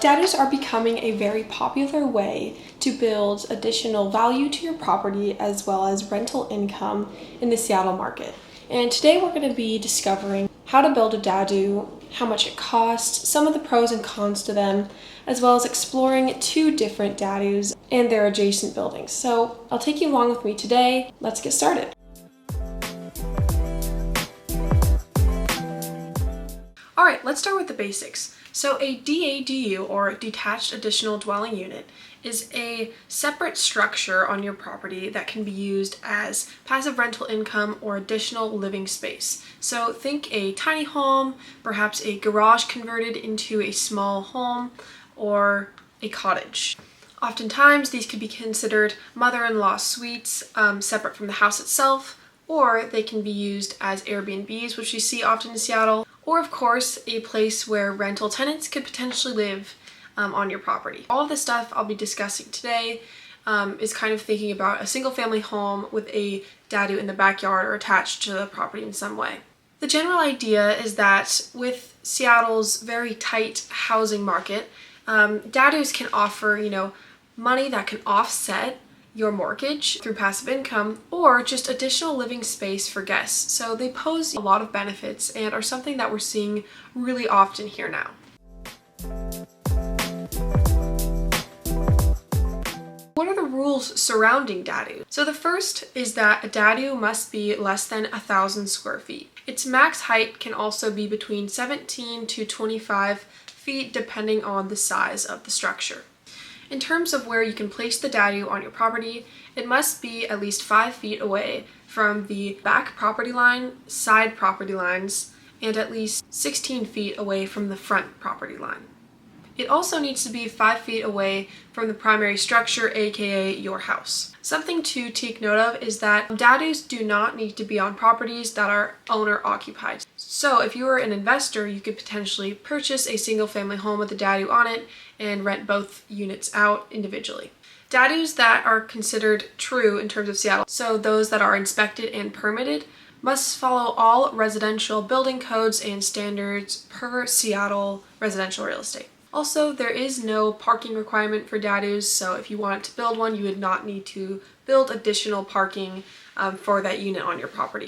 DADUs are becoming a very popular way to build additional value to your property as well as rental income in the Seattle market. And today we're going to be discovering how to build a DADU, how much it costs, some of the pros and cons to them, as well as exploring 2 different DADUs and their adjacent buildings. So I'll take you along with me today. Let's get started. All right, let's start with the basics. So a DADU, or detached additional dwelling unit, is a separate structure on your property that can be used as passive rental income or additional living space. So think a tiny home, perhaps a garage converted into a small home, or a cottage. Oftentimes these could be considered mother-in-law suites separate from the house itself, or they can be used as Airbnbs, which you see often in Seattle, or of course a place where rental tenants could potentially live on your property. All of the stuff I'll be discussing today is kind of thinking about a single family home with a DADU in the backyard or attached to the property in some way. The general idea is that with Seattle's very tight housing market, DADUs can offer, money that can offset your mortgage through passive income or just additional living space for guests. So they pose a lot of benefits and are something that we're seeing really often here now. What are the rules surrounding DADU? So the first is that a DADU must be less than 1,000 square feet. Its max height can also be between 17 to 25 feet depending on the size of the structure. In terms of where you can place the DADU on your property, it must be at least 5 feet away from the back property line, side property lines, and at least 16 feet away from the front property line. It also needs to be 5 feet away from the primary structure, aka your house. Something to take note of is that DADUs do not need to be on properties that are owner occupied. So if you are an investor, you could potentially purchase a single family home with a DADU on it and rent both units out individually. DADUs that are considered true in terms of Seattle, so those that are inspected and permitted, must follow all residential building codes and standards per Seattle residential real estate. Also, there is no parking requirement for DADUs, so if you wanted to build one, you would not need to build additional parking for that unit on your property.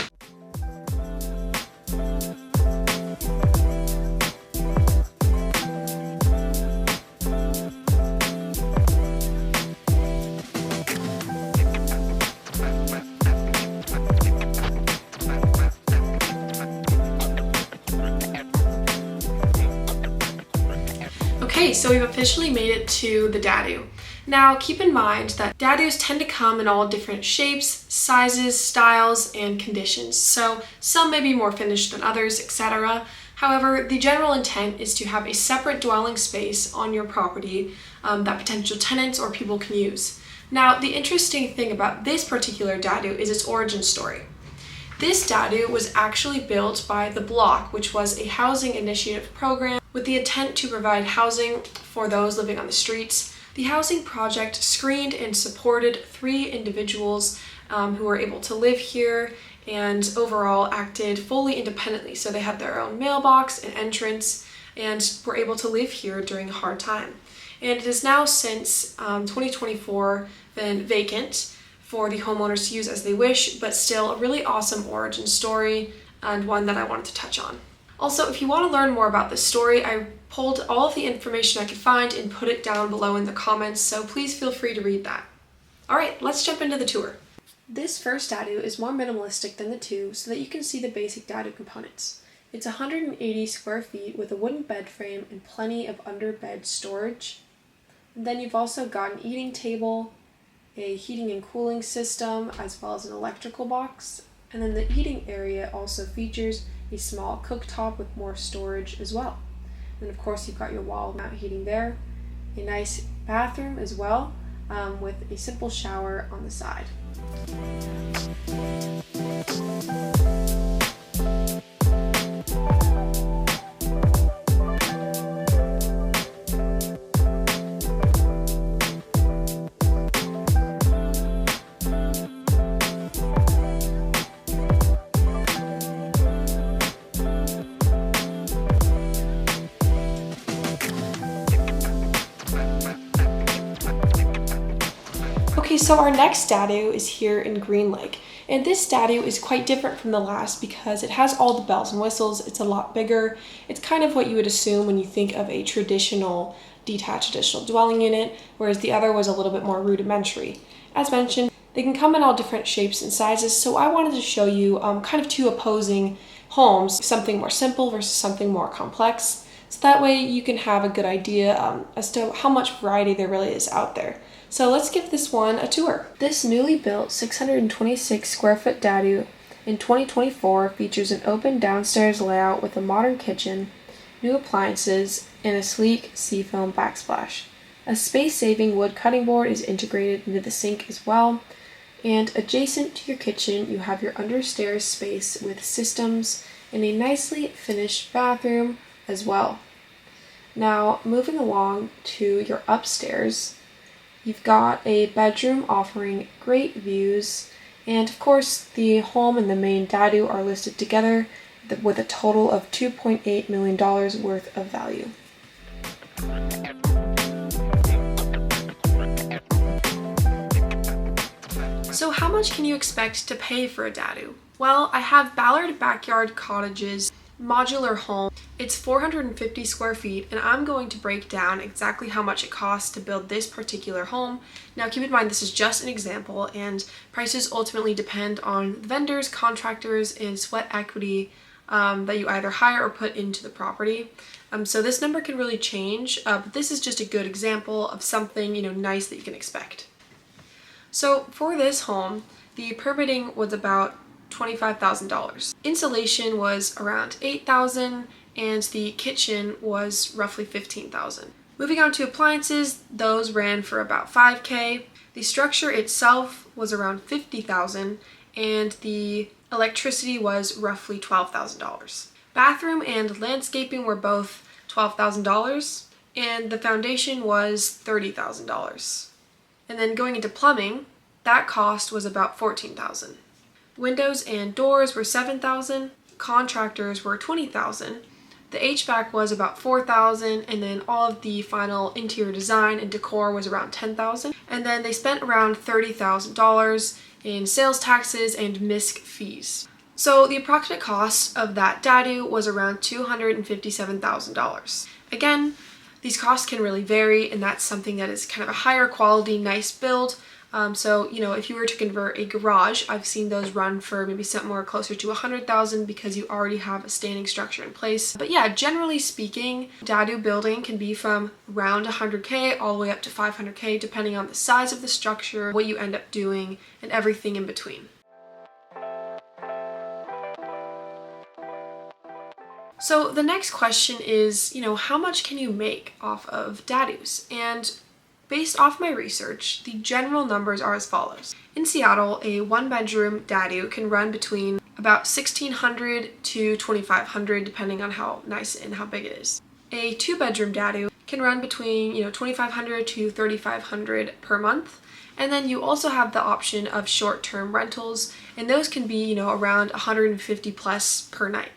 Okay, so we've officially made it to the DADU. Now keep in mind that DADUs tend to come in all different shapes, sizes, styles, and conditions. So some may be more finished than others, etc. However, the general intent is to have a separate dwelling space on your property that potential tenants or people can use. Now, the interesting thing about this particular DADU is its origin story. This DADU was actually built by the Block, which was a housing initiative program with the intent to provide housing for those living on the streets. The housing project screened and supported 3 individuals who were able to live here and overall acted fully independently. So they had their own mailbox and entrance and were able to live here during a hard time. And it has now since 2024 been vacant for the homeowners to use as they wish, but still a really awesome origin story and one that I wanted to touch on. Also, if you want to learn more about this story, I pulled all of the information I could find and put it down below in the comments, so please feel free to read that. Alright, let's jump into the tour. This first DADU is more minimalistic than the 2 so that you can see the basic DADU components. It's 180 square feet with a wooden bed frame and plenty of under-bed storage. And then you've also got an eating table, a heating and cooling system, as well as an electrical box. And then the eating area also features a small cooktop with more storage as well. And of course you've got your wall mount heating there, a nice bathroom as well, with a simple shower on the side. so our next DADU is here in Green Lake. And this DADU is quite different from the last because it has all the bells and whistles. It's a lot bigger. It's kind of what you would assume when you think of a traditional detached additional dwelling unit, whereas the other was a little bit more rudimentary. As mentioned, they can come in all different shapes and sizes, so I wanted to show you kind of two opposing homes, something more simple versus something more complex. So that way you can have a good idea as to how much variety there really is out there. So let's give this one a tour. This newly built 626 square foot DADU in 2024 features an open downstairs layout with a modern kitchen, new appliances, and a sleek seafoam backsplash. A space-saving wood cutting board is integrated into the sink as well, and adjacent to your kitchen you have your understairs space with systems and a nicely finished bathroom as well. Now moving along to your upstairs, you've got a bedroom offering great views, and of course the home and the main DADU are listed together with a total of $2.8 million worth of value. So how much can you expect to pay for a DADU? Well, I have Ballard Backyard Cottages modular home. It's 450 square feet, and I'm going to break down exactly how much it costs to build this particular home. Now keep in mind this is just an example, and prices ultimately depend on vendors, contractors, and sweat equity that you either hire or put into the property. So this number can really change, but this is just a good example of something nice that you can expect. So for this home, the permitting was about $25,000. Insulation was around $8,000, and the kitchen was roughly $15,000. Moving on to appliances, those ran for about $5,000. The structure itself was around $50,000, and the electricity was roughly $12,000. Bathroom and landscaping were both $12,000, and the foundation was $30,000. And then going into plumbing, that cost was about $14,000. Windows and doors were $7,000, contractors were $20,000, the HVAC was about $4,000, and then all of the final interior design and decor was around $10,000. And then they spent around $30,000 in sales taxes and MISC fees. So the approximate cost of that DADU was around $257,000. Again, these costs can really vary, and that's something that is kind of a higher quality, nice build. So if you were to convert a garage, I've seen those run for maybe something more closer to $100,000 because you already have a standing structure in place. But yeah, generally speaking, DADU building can be from around $100K all the way up to $500K, depending on the size of the structure, what you end up doing, and everything in between. So the next question is, how much can you make off of DADUs? And based off my research, the general numbers are as follows. In Seattle, a one-bedroom DADU can run between about $1,600 to $2,500, depending on how nice and how big it is. A two-bedroom DADU can run between $2,500 to $3,500 per month. And then you also have the option of short-term rentals, and those can be around $150 plus per night.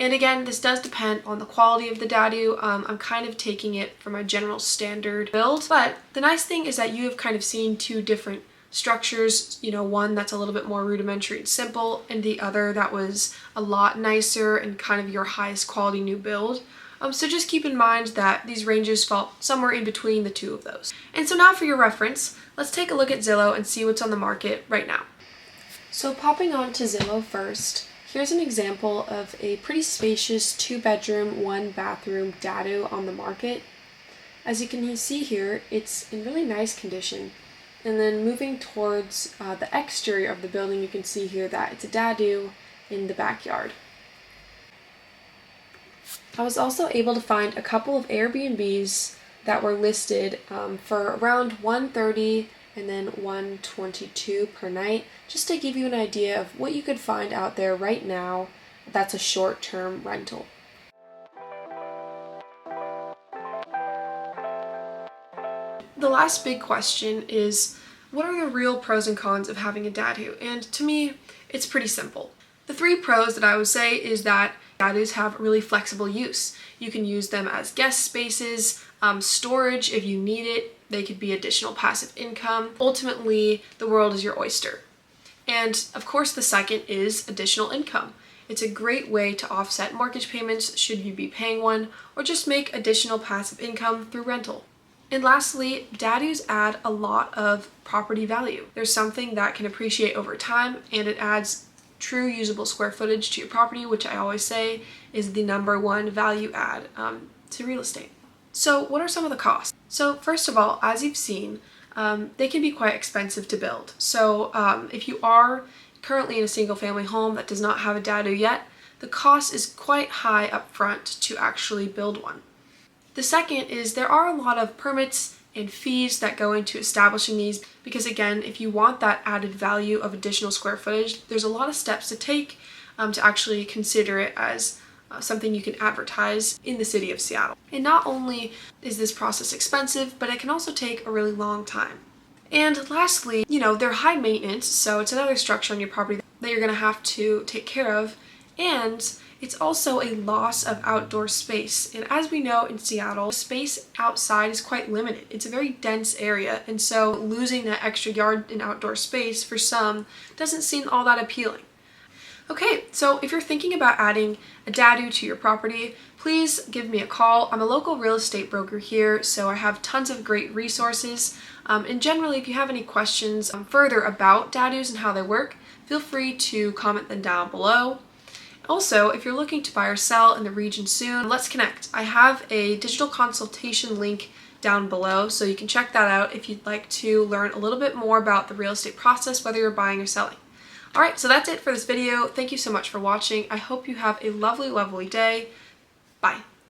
And again, this does depend on the quality of the DADU. I'm kind of taking it from a general standard build, but the nice thing is that you have kind of seen two different structures, one that's a little bit more rudimentary and simple, and the other that was a lot nicer and kind of your highest quality new build. So just keep in mind that these ranges fall somewhere in between the two of those. And so now for your reference, let's take a look at Zillow and see what's on the market right now. So popping on to Zillow first, here's an example of a pretty spacious 2-bedroom, 1-bathroom DADU on the market. As you can see here, it's in really nice condition. And then moving towards the exterior of the building, you can see here that it's a DADU in the backyard. I was also able to find a couple of Airbnbs that were listed for around $130 and then $122 per night, just to give you an idea of what you could find out there right now that's a short-term rental. The last big question is, what are the real pros and cons of having a DADU? And to me, it's pretty simple. The three pros that I would say is that DADUs have really flexible use. You can use them as guest spaces, storage if you need it, They could be additional passive income. Ultimately, the world is your oyster. And of course, the second is additional income. It's a great way to offset mortgage payments should you be paying one, or just make additional passive income through rental. And lastly, DADUs add a lot of property value. There's something that can appreciate over time, and it adds true usable square footage to your property, which I always say is the #1 value add to real estate. So what are some of the costs? So first of all, as you've seen, they can be quite expensive to build. So if you are currently in a single family home that does not have a DADU yet, the cost is quite high up front to actually build one. The second is there are a lot of permits and fees that go into establishing these, because again, if you want that added value of additional square footage, there's a lot of steps to take to actually consider it as something you can advertise in the city of Seattle. And not only is this process expensive, but it can also take a really long time. And lastly, they're high maintenance, so it's another structure on your property that you're going to have to take care of, and it's also a loss of outdoor space. And as we know in Seattle, space outside is quite limited. It's a very dense area, and so losing that extra yard in outdoor space for some doesn't seem all that appealing. Okay, so if you're thinking about adding a DADU to your property, please give me a call. I'm a local real estate broker here, so I have tons of great resources. And generally, if you have any questions further about DADUs and how they work, feel free to comment them down below. Also, if you're looking to buy or sell in the region soon, let's connect. I have a digital consultation link down below, so you can check that out if you'd like to learn a little bit more about the real estate process, whether you're buying or selling. Alright, so that's it for this video. Thank you so much for watching. I hope you have a lovely, lovely day. Bye.